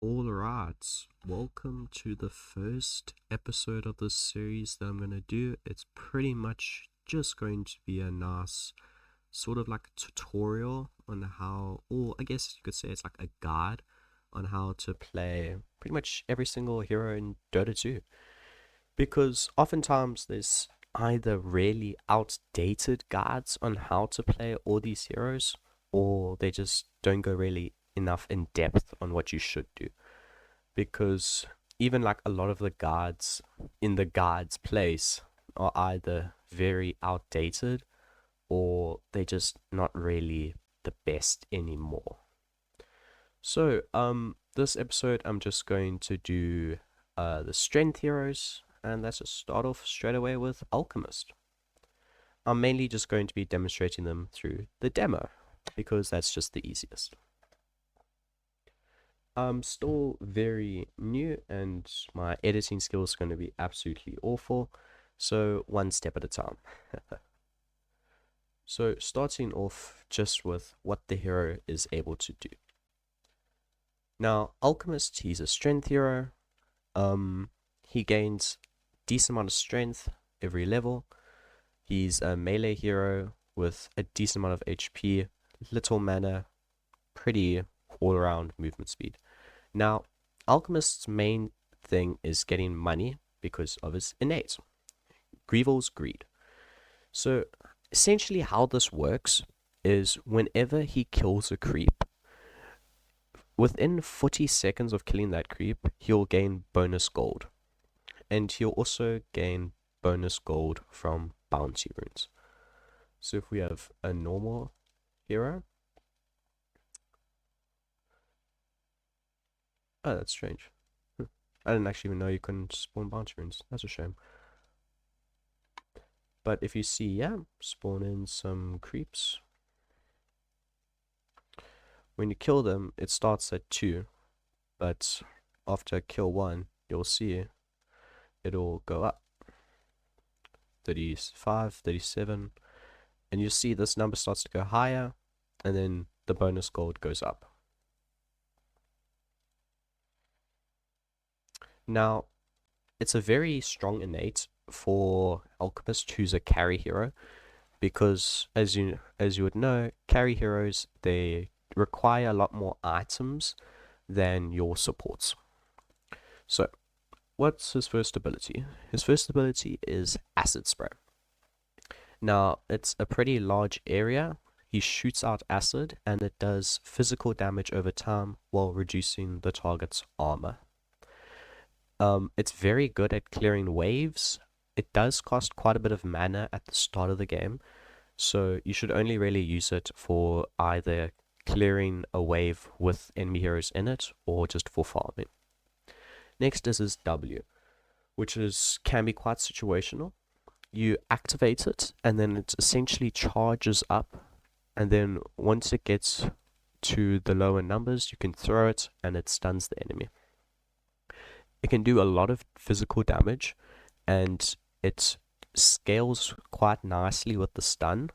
Alright, welcome to the first episode of this series that I'm going to do. It's pretty much just going to be a nice sort of like a tutorial on how, or I guess you could say it's like a guide on how to play pretty much every single hero in Dota 2. Because oftentimes there's either really outdated guides on how to play all these heroes, or they just don't go really enough in depth on what you should do. Because even like a lot of the guides in the guides place are either very outdated or they're just not really the best anymore. So this episode I'm just going to do the strength heroes, and let's just start off straight away with Alchemist. I'm mainly just going to be demonstrating them through the demo because that's just the easiest. I'm still very new and my editing skills are going to be absolutely awful, so one step at a time. So starting off just with what the hero is able to do. Now, Alchemist, he's a strength hero. He gains decent amount of strength every level. He's a melee hero with a decent amount of HP, little mana, pretty all-around movement speed. Now, Alchemist's main thing is getting money because of his innate, Grievel's greed. So, essentially how this works is whenever he kills a creep, within 40 seconds of killing that creep, he'll gain bonus gold. And he'll also gain bonus gold from bounty runes. So if we have a normal hero. Oh, that's strange. I didn't actually even know you couldn't spawn bounty runes. That's a shame. But if you see, yeah, spawn in some creeps. When you kill them, it starts at 2. But after kill 1, you'll see it'll go up. 35, 37. And you see this number starts to go higher. And then the bonus gold goes up. Now, it's a very strong innate for Alchemist, who's a carry hero, because as you would know, carry heroes, they require a lot more items than your supports. So, what's his first ability? His first ability is Acid Spray. Now, it's a pretty large area. He shoots out acid, and it does physical damage over time while reducing the target's armor. It's very good at clearing waves. It does cost quite a bit of mana at the start of the game, so you should only really use it for either clearing a wave with enemy heroes in it or just for farming. Next is his W, which can be quite situational. You activate it and then it essentially charges up, and then once it gets to the lower numbers you can throw it and it stuns the enemy. It can do a lot of physical damage, and it scales quite nicely with the stun.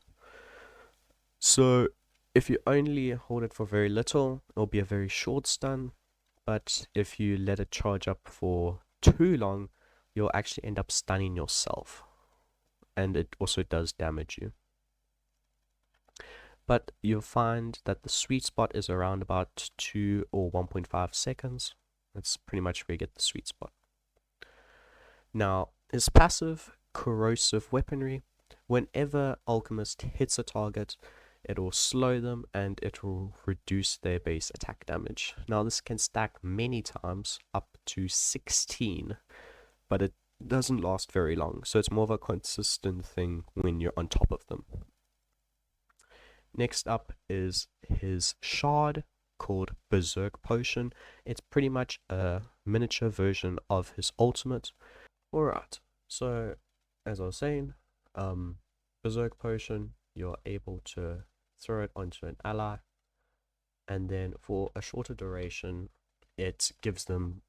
So if you only hold it for very little, it'll be a very short stun, but if you let it charge up for too long, you'll actually end up stunning yourself, and it also does damage you. But you'll find that the sweet spot is around about 2 or 1.5 seconds. That's pretty much where you get the sweet spot. Now, his passive, Corrosive Weaponry, whenever Alchemist hits a target, it will slow them and it will reduce their base attack damage. Now, this can stack many times, up to 16, but it doesn't last very long, so it's more of a consistent thing when you're on top of them. Next up is his Shard, called Berserk Potion. It's pretty much a miniature version of his ultimate. Alright, so as I was saying, Berserk Potion, you're able to throw it onto an ally, and then for a shorter duration, it gives them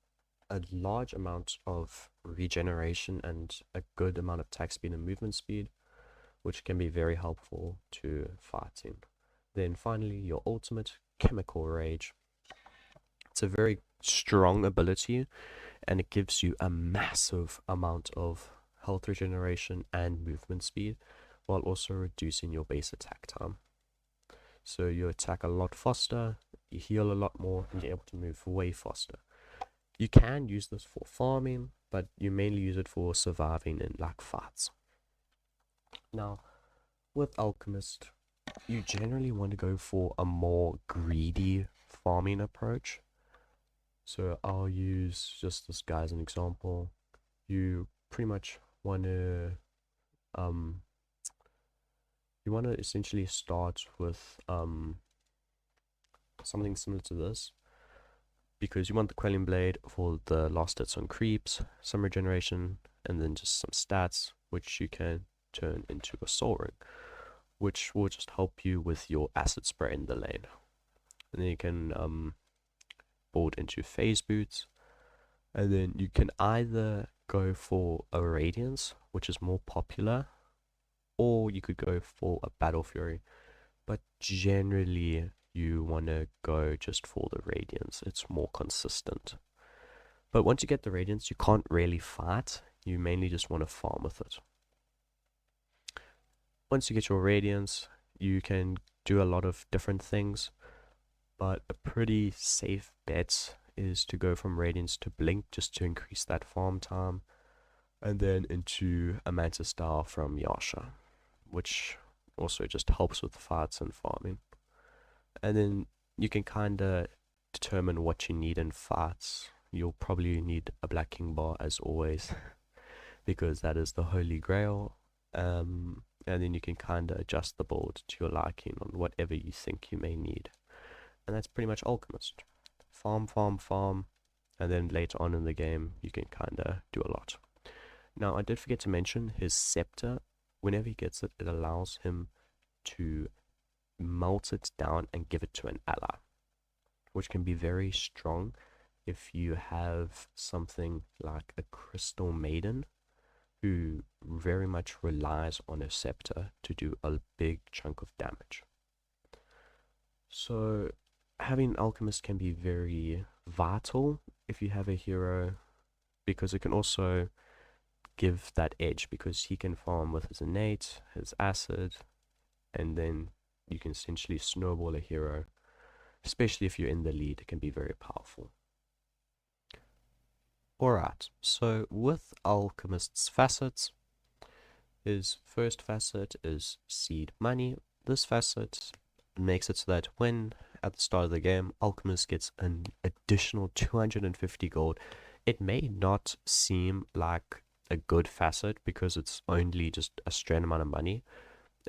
a large amount of regeneration and a good amount of attack speed and movement speed, which can be very helpful to fighting. Then finally, your ultimate, Chemical Rage. It's a very strong ability, and it gives you a massive amount of health regeneration and movement speed, while also reducing your base attack time. So you attack a lot faster, you heal a lot more, and you're able to move way faster. You can use this for farming, but you mainly use it for surviving in like fights. Now, with Alchemist, you generally want to go for a more greedy farming approach. So I'll use just this guy as an example. You pretty much want to um essentially start with something similar to this, because you want the Quelling Blade for the last hits on creeps, some regeneration, and then just some stats, which you can turn into a Soul Ring, which will just help you with your acid spray in the lane. And then you can board into phase boots, and then you can either go for a Radiance, which is more popular, or you could go for a Battle Fury, but generally you want to go just for the Radiance. It's more consistent. But once you get the Radiance, you can't really fight. You mainly just want to farm with it. Once you get your Radiance, you can do a lot of different things, but a pretty safe bet is to go from Radiance to Blink just to increase that farm time, and then into a Mantis Star from Yasha, which also just helps with fights and farming. And then you can kind of determine what you need in fights. You'll probably need a Black King bar as always, because that is the holy grail. And then you can kind of adjust the build to your liking on whatever you think you may need. And that's pretty much Alchemist. Farm, farm, farm, and then later on in the game you can kind of do a lot. Now, I did forget to mention his scepter. Whenever he gets it, it allows him to melt it down and give it to an ally, which can be very strong if you have something like a Crystal Maiden, who very much relies on a scepter to do a big chunk of damage. So having Alchemist can be very vital if you have a hero, because it can also give that edge, because he can farm with his innate, his acid, and then you can essentially snowball a hero. Especially if you're in the lead, it can be very powerful. Alright, so with Alchemist's facets, his first facet is Seed Money. This facet makes it so that when at the start of the game, Alchemist gets an additional 250 gold. It may not seem like a good facet because it's only just a straight amount of money,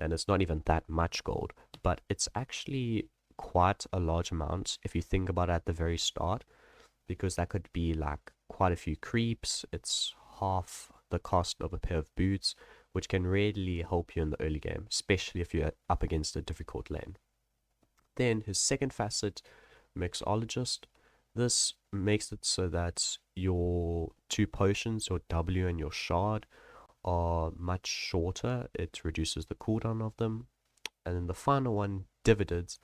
and it's not even that much gold, but it's actually quite a large amount if you think about it at the very start, because that could be like quite a few creeps. It's half the cost of a pair of boots, which can really help you in the early game, especially if you're up against a difficult lane. Then his second facet, Mixologist. This makes it so that your two potions, your W and your Shard, are much shorter. It reduces the cooldown of them. And then the final one, Dividends.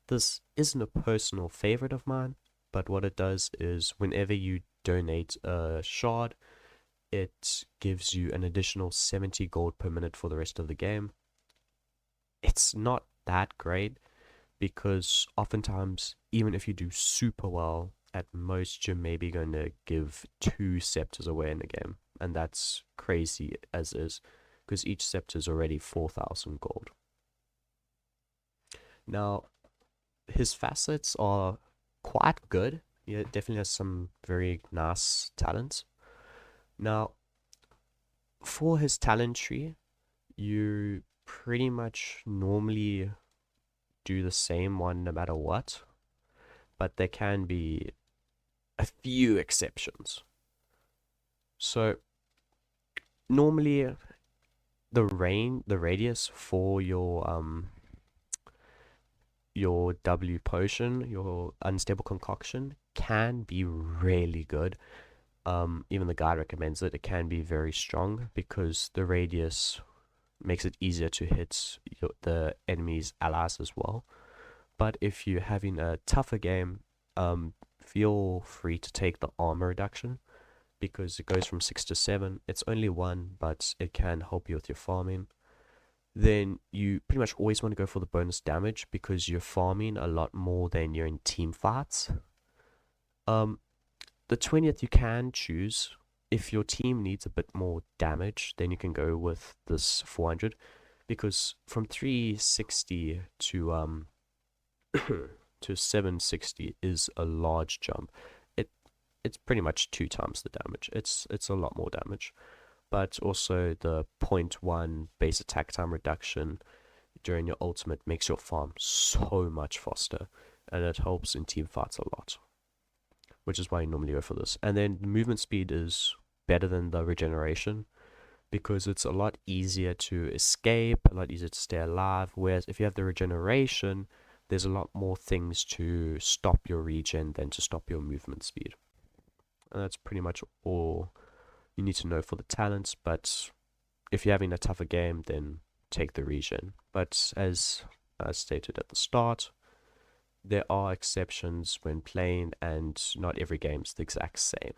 This isn't a personal favorite of mine, but what it does is whenever you donate a Shard, it gives you an additional 70 gold per minute for the rest of the game. It's not that great, because oftentimes, even if you do super well, at most you're maybe going to give 2 scepters away in a game, and that's crazy as is, because each scepter is already 4,000 gold. Now, his facets are quite good. He definitely has some very nice talents. Now, for his talent tree, you pretty much normally do the same one no matter what, but there can be a few exceptions. So normally the radius for your W potion, your unstable concoction, can be really good. Even the guide recommends it. It can be very strong because the radius makes it easier to hit the enemy's allies as well. But if you're having a tougher game, feel free to take the armor reduction because it goes from 6 to 7. It's only 1, but it can help you with your farming. Then you pretty much always want to go for the bonus damage because you're farming a lot more than you're in team fights. The 20th you can choose. If your team needs a bit more damage, then you can go with this 400 because from 360 to to 760 is a large jump. It's pretty much 2 times the damage. It's a lot more damage. But also the 0.1 base attack time reduction during your ultimate makes your farm so much faster, and it helps in team fights a lot, which is why you normally go for this. And then movement speed is better than the regeneration because it's a lot easier to escape, a lot easier to stay alive, whereas if you have the regeneration, there's a lot more things to stop your regen than to stop your movement speed. And that's pretty much all you need to know for the talents, but if you're having a tougher game, then take the regen. But as I stated at the start, there are exceptions when playing, and not every game's the exact same.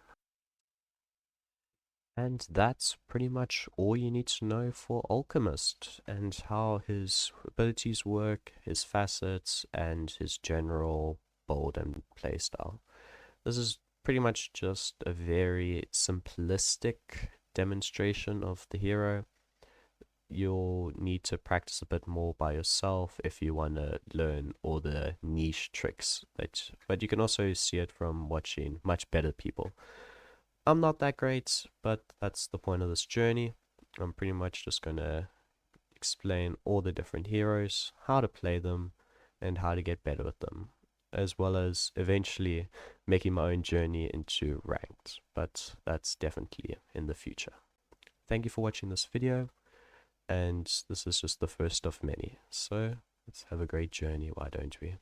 And that's pretty much all you need to know for Alchemist and how his abilities work, his facets, and his general build and playstyle. This is pretty much just a very simplistic demonstration of the hero. You'll need to practice a bit more by yourself if you want to learn all the niche tricks, but you can also see it from watching much better people. I'm not that great, but that's the point of this journey. I'm pretty much just going to explain all the different heroes, how to play them, and how to get better with them, as well as eventually making my own journey into ranked, but that's definitely in the future. Thank you for watching this video, and this is just the first of many, so let's have a great journey, why don't we?